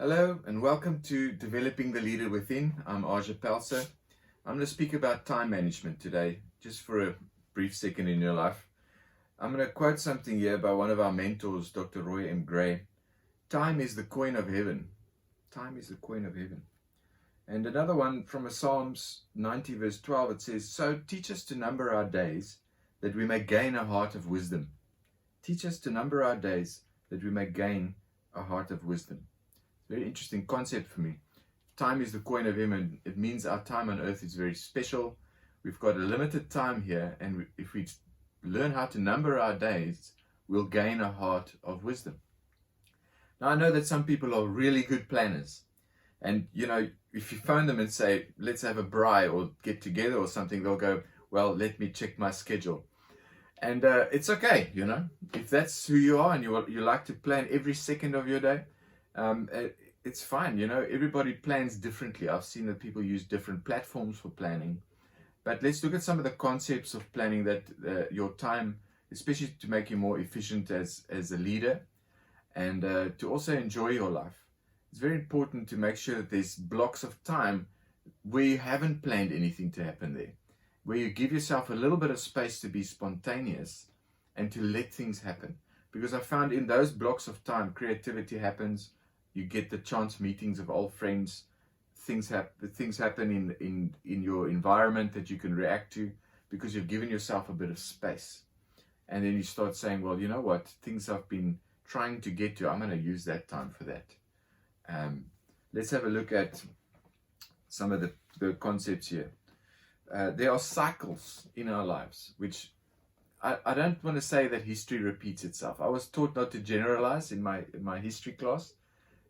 Hello and welcome to Developing the Leader Within. I'm ajepelser. I'm going to speak about time management today, just for a brief second in your life. I'm going to quote something here by one of our mentors, Dr. Roy M. Gray. Time is the coin of heaven. Time is the coin of heaven. And another one from a Psalms 90 verse 12, it says, "So teach us to number our days, that we may gain a heart of wisdom." Teach us to number our days, that we may gain a heart of wisdom. Very interesting concept for me. Time is the coin of heaven. It means our time on earth is very special. We've got a limited time here, and if we learn how to number our days, we'll gain a heart of wisdom. Now, I know that some people are really good planners, and if you phone them and say, "Let's have a braai or get together or something," they'll go, "Well, let me check my schedule." And it's okay, if that's who you are and you like to plan every second of your day. It's fine. Everybody plans differently. I've seen that people use different platforms for planning, but let's look at some of the concepts of planning that your time, especially to make you more efficient as a leader, and to also enjoy your life. It's very important to make sure that there's blocks of time where you haven't planned anything to happen there, where you give yourself a little bit of space to be spontaneous and to let things happen. Because I found in those blocks of time, creativity happens. You get the chance meetings of old friends. Things happen in your environment that you can react to because you've given yourself a bit of space. And then you start saying, well, you know what? Things I've been trying to get to, I'm going to use that time for that. Let's have a look at some of the concepts here. There are cycles in our lives, which I don't want to say that history repeats itself. I was taught not to generalize in my history class.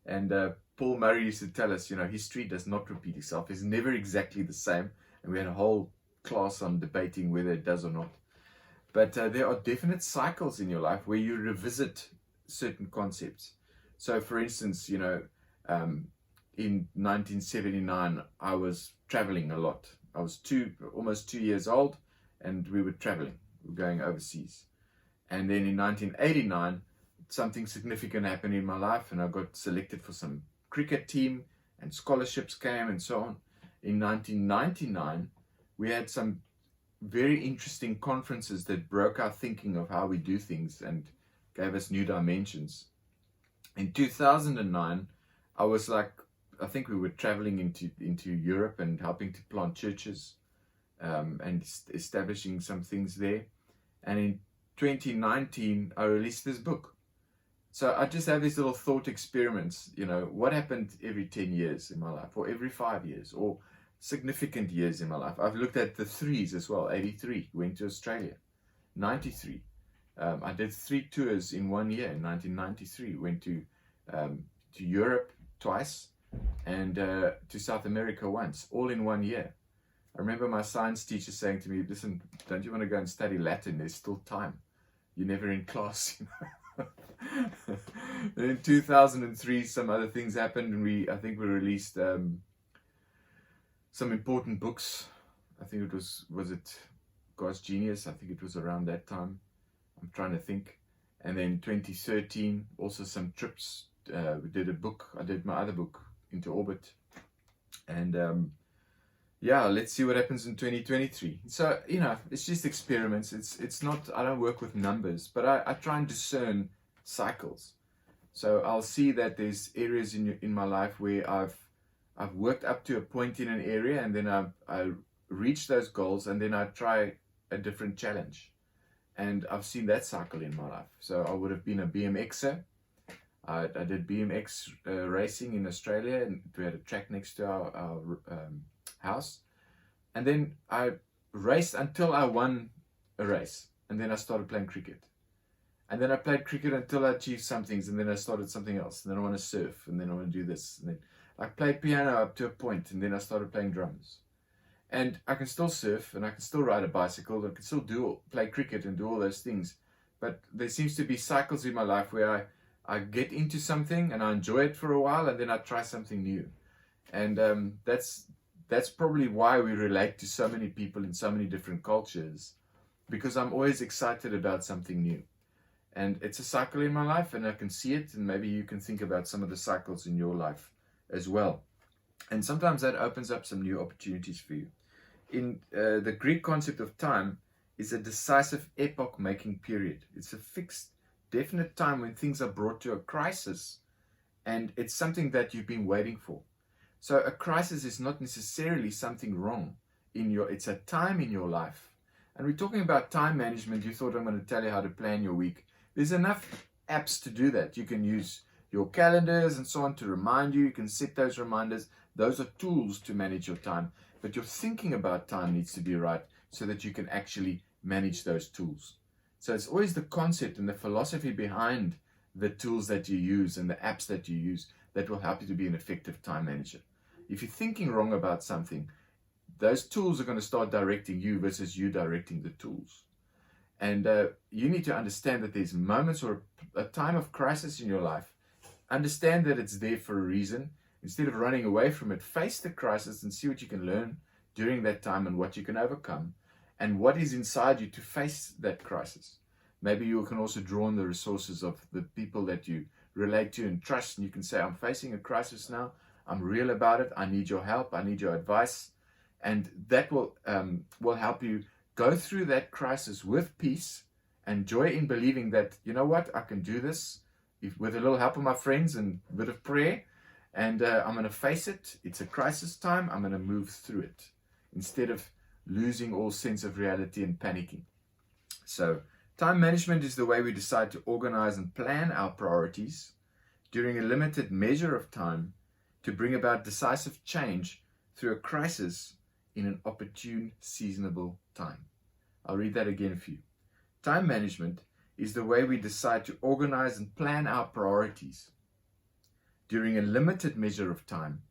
And Paul Murray used to tell us, history does not repeat itself. It's never exactly the same. And we had a whole class on debating whether it does or not. But there are definite cycles in your life where you revisit certain concepts. So, for instance, in 1979, I was traveling a lot. I was almost 2 years old, and we were traveling. We were going overseas. And then in 1989, something significant happened in my life, and I got selected for some cricket team, and scholarships came and so on. In 1999, we had some very interesting conferences that broke our thinking of how we do things and gave us new dimensions. In 2009, I think we were traveling into Europe and helping to plant churches and establishing some things there. And in 2019, I released this book. So I just have these little thought experiments, what happened every 10 years in my life, or every 5 years, or significant years in my life. I've looked at the threes as well. 83, went to Australia. 93, I did 3 tours in 1 year. In 1993, went to Europe twice and to South America once, all in 1 year. I remember my science teacher saying to me, "Listen, don't you want to go and study Latin? There's still time. You're never in class." In 2003, some other things happened, and I think we released some important books. I think it was it God's Genius? I think it was around that time. I'm trying to think. And then 2013, also some trips. We did a book. I did my other book, Into Orbit. And let's see what happens in 2023. So, it's just experiments. It's not, I don't work with numbers, but I try and discern cycles. So I'll see that there's areas in my life where I've worked up to a point in an area, and then I reach those goals, and then I try a different challenge. And I've seen that cycle in my life. So I would have been a BMXer. I did BMX racing in Australia, and we had a track next to our house. And then I raced until I won a race, and then I started playing cricket. And then I played cricket until I achieved some things, and then I started something else. And then I want to surf, and then I want to do this. And then I played piano up to a point, and then I started playing drums. And I can still surf, and I can still ride a bicycle, I can still play cricket and do all those things. But there seems to be cycles in my life where I get into something, and I enjoy it for a while, and then I try something new. And that's probably why we relate to so many people in so many different cultures, because I'm always excited about something new. And it's a cycle in my life, and I can see it, and maybe you can think about some of the cycles in your life as well. And sometimes that opens up some new opportunities for you. In the Greek concept of time is a decisive epoch-making period. It's a fixed, definite time when things are brought to a crisis, and it's something that you've been waiting for. So a crisis is not necessarily something wrong it's a time in your life. And we're talking about time management. You thought I'm going to tell you how to plan your week. There's enough apps to do that. You can use your calendars and so on to remind you. You can set those reminders. Those are tools to manage your time. But your thinking about time needs to be right so that you can actually manage those tools. So it's always the concept and the philosophy behind the tools that you use and the apps that you use that will help you to be an effective time manager. If you're thinking wrong about something, those tools are going to start directing you versus you directing the tools. And you need to understand that there's moments or a time of crisis in your life. Understand that it's there for a reason. Instead of running away from it, face the crisis and see what you can learn during that time and what you can overcome and what is inside you to face that crisis. Maybe you can also draw on the resources of the people that you relate to and trust, and you can say, I'm facing a crisis now. I'm real about it. I need your help. I need your advice. And that will help you go through that crisis with peace and joy in believing that, you know what, I can do this with a little help of my friends and a bit of prayer. And I'm going to face it. It's a crisis time. I'm going to move through it instead of losing all sense of reality and panicking. So time management is the way we decide to organize and plan our priorities during a limited measure of time to bring about decisive change through a crisis in an opportune, seasonable time. I'll read that again for you. Time management is the way we decide to organize and plan our priorities during a limited measure of time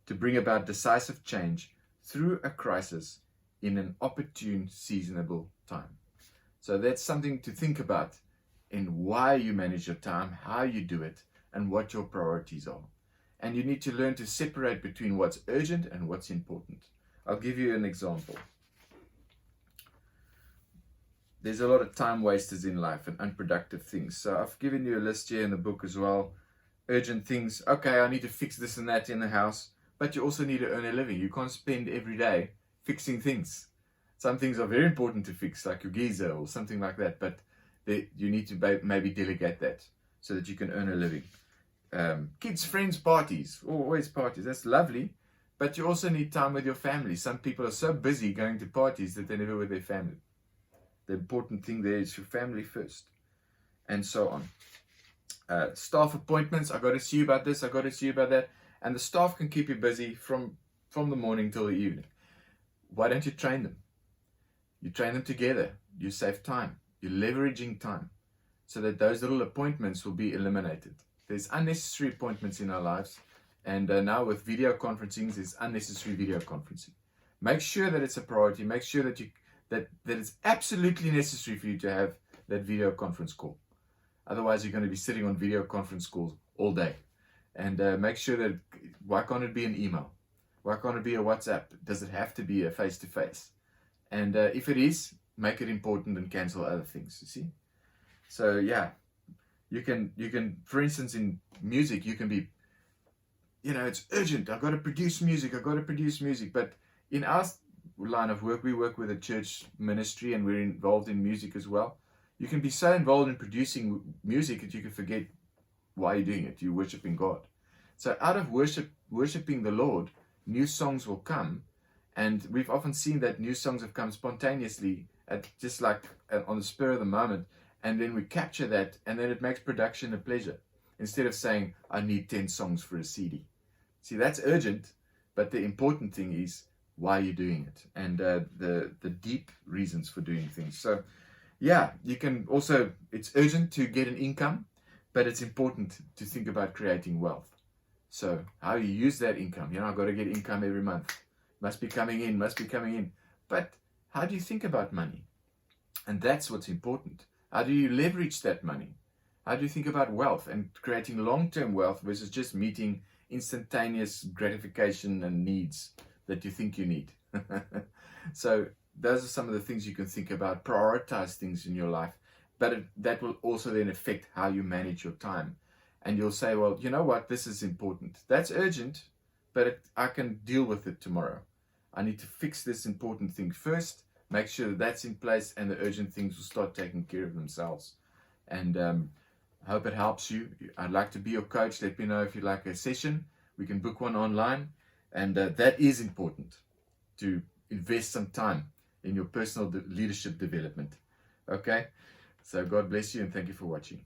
to bring about decisive change through a crisis in an opportune, seasonable time. So that's something to think about in why you manage your time, how you do it, and what your priorities are. And you need to learn to separate between what's urgent and what's important. I'll give you an example. There's a lot of time wasters in life and unproductive things. So I've given you a list here in the book as well. Urgent things. Okay, I need to fix this and that in the house. But you also need to earn a living. You can't spend every day fixing things. Some things are very important to fix, like your geyser or something like that. But you need to maybe delegate that so that you can earn a living. Kids, friends, parties. Always parties. That's lovely. But you also need time with your family. Some people are so busy going to parties that they're never with their family. The important thing there is your family first. And so on. Staff appointments. I got to see you about this. I got to see you about that. And the staff can keep you busy from the morning till the evening. Why don't you train them? You train them together. You save time. You're leveraging time so that those little appointments will be eliminated. There's unnecessary appointments in our lives. And now with video conferencing, there's unnecessary video conferencing. Make sure that it's a priority. Make sure that it's absolutely necessary for you to have that video conference call. Otherwise, you're going to be sitting on video conference calls all day. And make sure that, why can't it be an email? Why can't it be a WhatsApp? Does it have to be a face-to-face? And if it is, make it important and cancel other things, you see? So yeah, you can, for instance, in music, you can be, it's urgent. I've got to produce music. But in our line of work, we work with a church ministry and we're involved in music as well. You can be so involved in producing music that you can forget why you're doing it. You're worshiping God. So out of worshiping the Lord, new songs will come. And we've often seen that new songs have come spontaneously, just like on the spur of the moment. And then we capture that, and then it makes production a pleasure. Instead of saying, I need 10 songs for a CD. See, that's urgent, but the important thing is why you're doing it and the deep reasons for doing things. So, yeah, you can also, it's urgent to get an income, but it's important to think about creating wealth. So, how you use that income. I've got to get income every month. Must be coming in. But how do you think about money? And that's what's important. How do you leverage that money? How do you think about wealth and creating long-term wealth versus just meeting instantaneous gratification and needs that you think you need? So those are some of the things you can think about. Prioritize things in your life but that will also then affect how you manage your time. And you'll say, well, you know what, this is important. That's urgent, but I can deal with it tomorrow. I need to fix this important thing first, make sure that that's in place, and the urgent things will start taking care of themselves. And I hope it helps you. I'd like to be your coach. Let me know if you'd like a session. We can book one online. And that is important, to invest some time in your personal leadership development. Okay? So God bless you, and thank you for watching.